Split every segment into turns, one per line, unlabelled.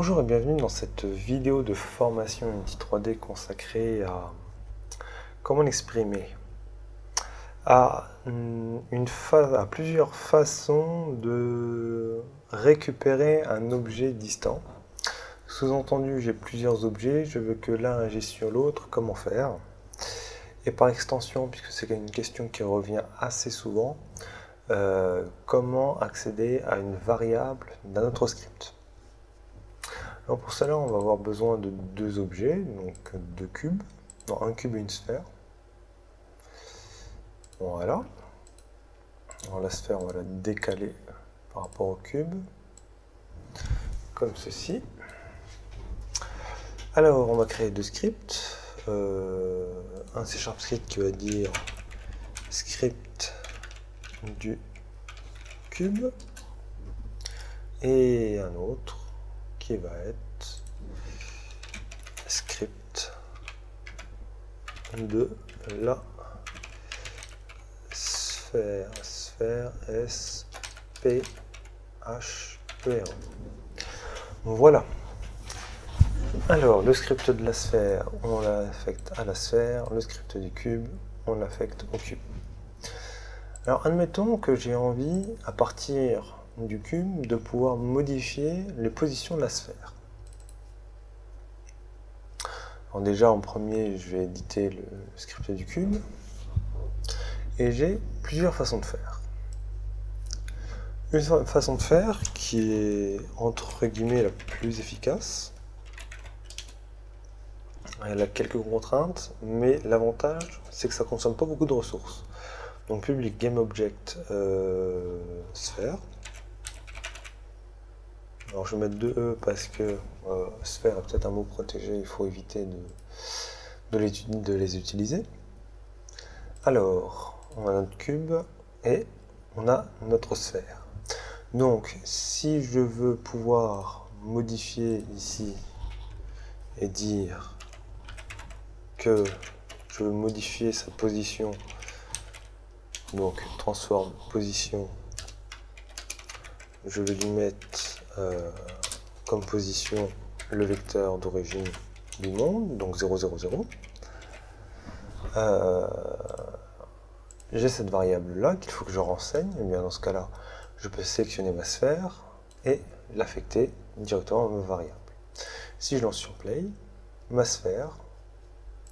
Bonjour et bienvenue dans cette vidéo de formation Unity 3D consacrée à comment exprimer à plusieurs façons de récupérer un objet distant. Sous-entendu, j'ai plusieurs objets, je veux que l'un agisse sur l'autre, comment faire? Et par extension, puisque c'est une question qui revient assez souvent, comment accéder à une variable d'un autre script. Alors pour cela, on va avoir besoin de deux objets, donc deux cubes, non, un cube et une sphère. Voilà. Alors la sphère, on va la décaler par rapport au cube, comme ceci. Alors on va créer deux scripts. Un C# script qui va dire script du cube et un autre qui va être script de la sphère, S P H E R. Voilà. Alors le script de la sphère, on l'affecte à la sphère, le script du cube, on l'affecte au cube. Alors admettons que j'ai envie, à partir du cube, de pouvoir modifier les positions de la sphère. Alors déjà en premier, je vais éditer le script du cube, et j'ai plusieurs façons de faire. Une façon de faire qui est entre guillemets la plus efficace. Elle a quelques contraintes, mais l'avantage c'est que ça ne consomme pas beaucoup de ressources. Donc public GameObject sphère. Alors je vais mettre 2 E parce que sphère est peut-être un mot protégé, il faut éviter de les utiliser. Alors, on a notre cube et on a notre sphère. Donc si je veux pouvoir modifier ici et dire que je veux modifier sa position, donc transform position, je vais lui mettre comme position le vecteur d'origine du monde, donc 0, 0, 0. J'ai cette variable là qu'il faut que je renseigne, et bien dans ce cas là je peux sélectionner ma sphère et l'affecter directement à ma variable. Si je lance sur play, ma sphère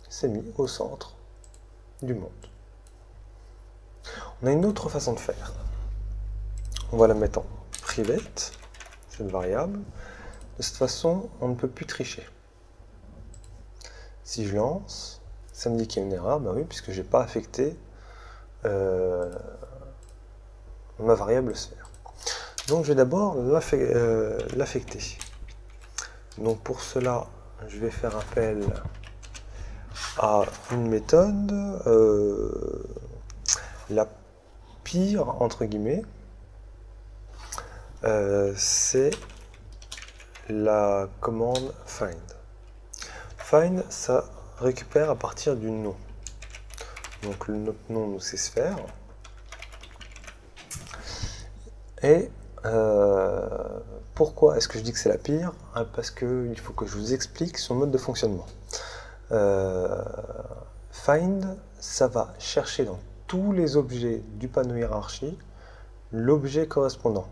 s'est mise au centre du monde. On a une autre façon de faire. On va la mettre en private, cette variable. De cette façon, on ne peut plus tricher. Si je lance, ça me dit qu'il y a une erreur, ben oui, puisque je n'ai pas affecté ma variable sphère. Donc je vais d'abord l'affecter. Donc pour cela, je vais faire appel à une méthode, la pire entre guillemets, c'est la commande find. Find, ça récupère à partir du nom. Donc notre nom, c'est sphère. Et pourquoi est-ce que je dis que c'est la pire? Parce qu'il faut que je vous explique son mode de fonctionnement. Find, ça va chercher dans tous les objets du panneau hiérarchie l'objet correspondant.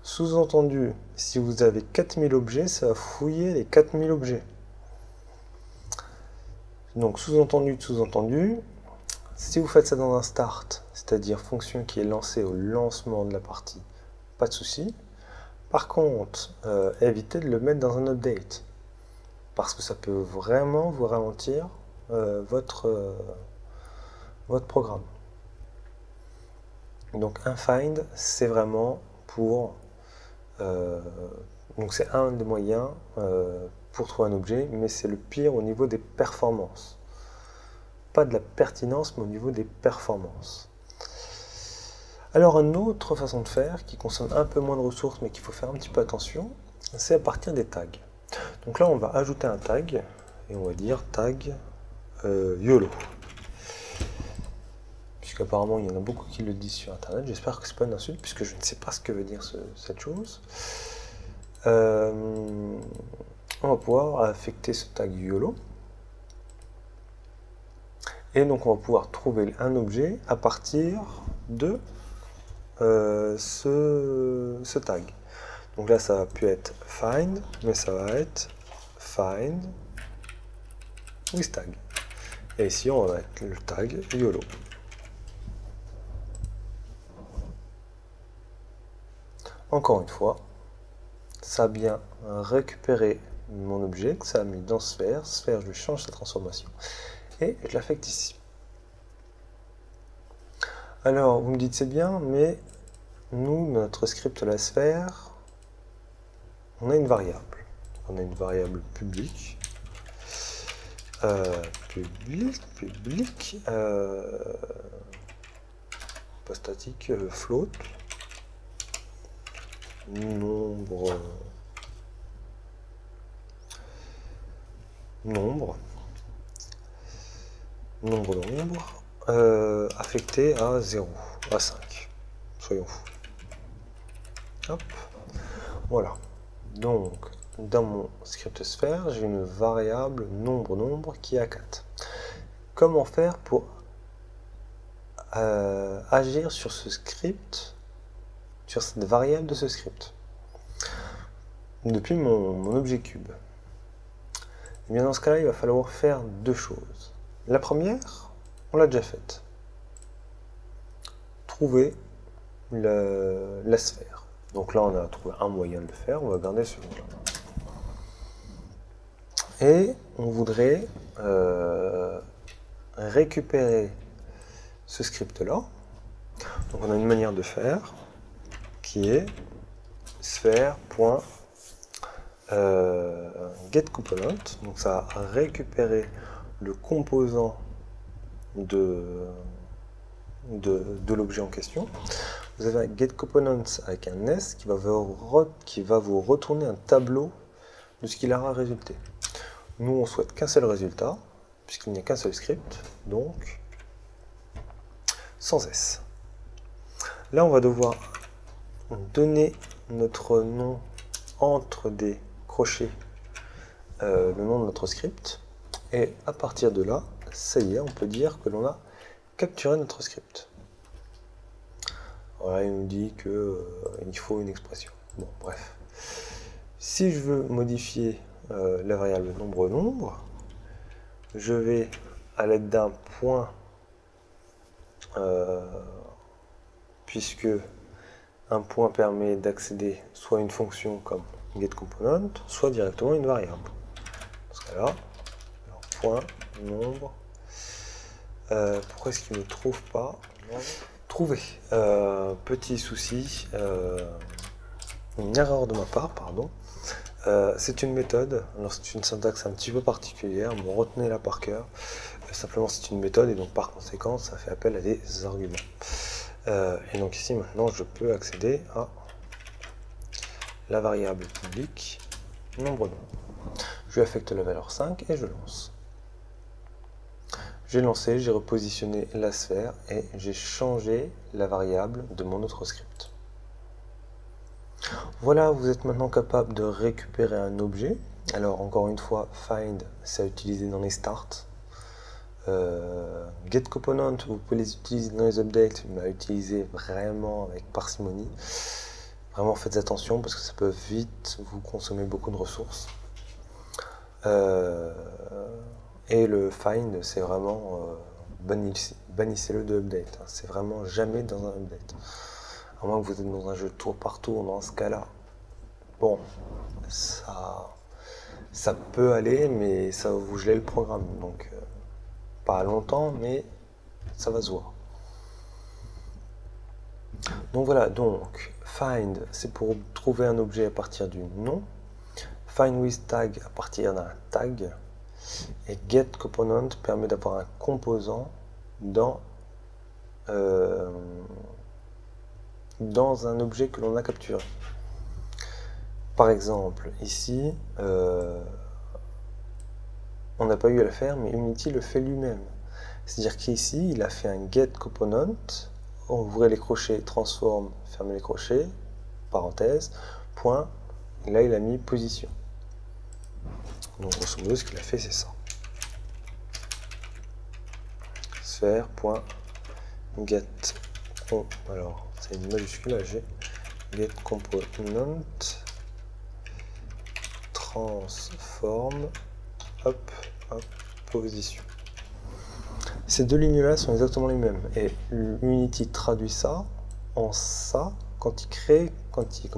Sous-entendu, si vous avez 4000 objets, ça va fouiller les 4000 objets. Donc sous-entendu, si vous faites ça dans un start, c'est-à-dire fonction qui est lancée au lancement de la partie, pas de souci. Par contre, évitez de le mettre dans un update, parce que ça peut vraiment vous ralentir votre programme. Donc un find, c'est vraiment pour... donc c'est un des moyens pour trouver un objet, mais c'est le pire au niveau des performances. Pas de la pertinence, mais au niveau des performances. Alors une autre façon de faire, qui consomme un peu moins de ressources, mais qu'il faut faire un petit peu attention, c'est à partir des tags. Donc là, on va ajouter un tag, et on va dire tag YOLO. Puisqu'apparemment, il y en a beaucoup qui le disent sur Internet. J'espère que ce n'est pas une insulte, puisque je ne sais pas ce que veut dire cette chose. On va pouvoir affecter ce tag YOLO. Et donc on va pouvoir trouver un objet à partir de ce tag. Donc là ça va plus être find, mais ça va être find with tag. Et ici on va mettre le tag YOLO. Encore une fois, ça a bien récupéré mon objet que ça a mis dans sphère. Sphère, je lui change sa transformation et je l'affecte ici. Alors, vous me dites c'est bien, mais nous, notre script la sphère, on a une variable. On a une variable publique. Public, pas statique, float, nombre, affecté à 0, à 5. Soyons fous. Hop. Voilà. Donc, dans mon script sphère, j'ai une variable nombre qui est à 4. Comment faire pour agir sur ce script, sur cette variable de ce script, depuis mon objet cube? Et bien dans ce cas-là, il va falloir faire deux choses. La première, on l'a déjà faite. Trouver la sphère. Donc là, on a trouvé un moyen de le faire, on va garder celui-là. Et on voudrait récupérer ce script-là. Donc on a une manière de faire qui est sphère.getComponent. Donc ça va récupérer le composant de l'objet en question. Vous avez un getComponents avec un S qui va vous retourner un tableau de ce qu'il aura résulté. Nous, on souhaite qu'un seul résultat, puisqu'il n'y a qu'un seul script, donc sans S. Là, on va devoir donner notre nom entre des crochets, le nom de notre script, et à partir de là, ça y est, on peut dire que l'on a capturé notre script. Voilà, il nous dit qu'il faut une expression. Bon, bref. Si je veux modifier la variable nombre, je vais à l'aide d'un point, puisque un point permet d'accéder soit à une fonction comme getComponent, soit directement une variable. Dans ce cas-là, point nombre. Pourquoi est-ce qu'il ne trouve pas? Trouver. Petit souci, une erreur de ma part, pardon. C'est une méthode, alors c'est une syntaxe un petit peu particulière, mais retenez-la par cœur. Simplement c'est une méthode et donc par conséquent ça fait appel à des arguments. Et donc ici maintenant je peux accéder à la variable publique nombre. Je lui affecte la valeur 5 et je lance. J'ai lancé, j'ai repositionné la sphère et j'ai changé la variable de mon autre script. Voilà, vous êtes maintenant capable de récupérer un objet. Alors encore une fois, find, c'est à utiliser dans les starts. GetComponent, vous pouvez les utiliser dans les updates, mais à utiliser vraiment avec parcimonie. Vraiment faites attention parce que ça peut vite vous consommer beaucoup de ressources. Et le find, c'est vraiment bannissez-le de update. C'est vraiment jamais dans un update. À moins que vous êtes dans un jeu tour par tour, dans ce cas-là, bon, ça peut aller, mais ça va vous geler le programme. Donc, pas longtemps, mais ça va se voir. Donc voilà, donc, find, c'est pour trouver un objet à partir du nom. Find with tag à partir d'un tag. Et getComponent permet d'avoir un composant dans un objet que l'on a capturé. Par exemple, ici, on n'a pas eu à le faire, mais Unity le fait lui-même. C'est-à-dire qu'ici, il a fait un getComponent, ouvrez les crochets, transforme, fermez les crochets, parenthèse, point, Et là, il a mis position. Donc, grosso modo, ce qu'il a fait, c'est ça. Sphere.get. Alors, c'est une majuscule à G. Get component. Transform. Hop, hop, position. Ces deux lignes-là sont exactement les mêmes. Et Unity traduit ça en ça quand il crée, quand il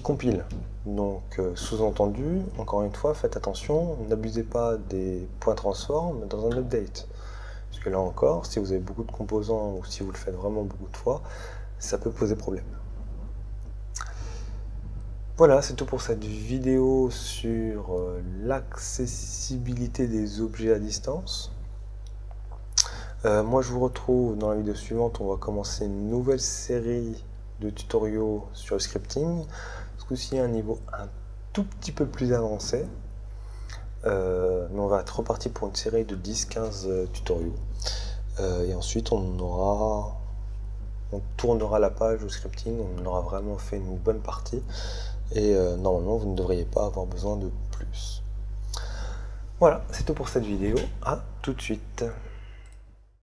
compile. Donc, sous-entendu, encore une fois, faites attention, n'abusez pas des points transform dans un update. Parce que là encore, si vous avez beaucoup de composants ou si vous le faites vraiment beaucoup de fois, ça peut poser problème. Voilà, c'est tout pour cette vidéo sur l'accessibilité des objets à distance. Moi, je vous retrouve dans la vidéo suivante. On va commencer une nouvelle série de tutoriaux sur le scripting. Ce coup-ci, un niveau un tout petit peu plus avancé. Mais on va être reparti pour une série de 10-15 tutoriaux. Et ensuite, on tournera la page au scripting. On aura vraiment fait une bonne partie. Et normalement, vous ne devriez pas avoir besoin de plus. Voilà, c'est tout pour cette vidéo. À tout de suite.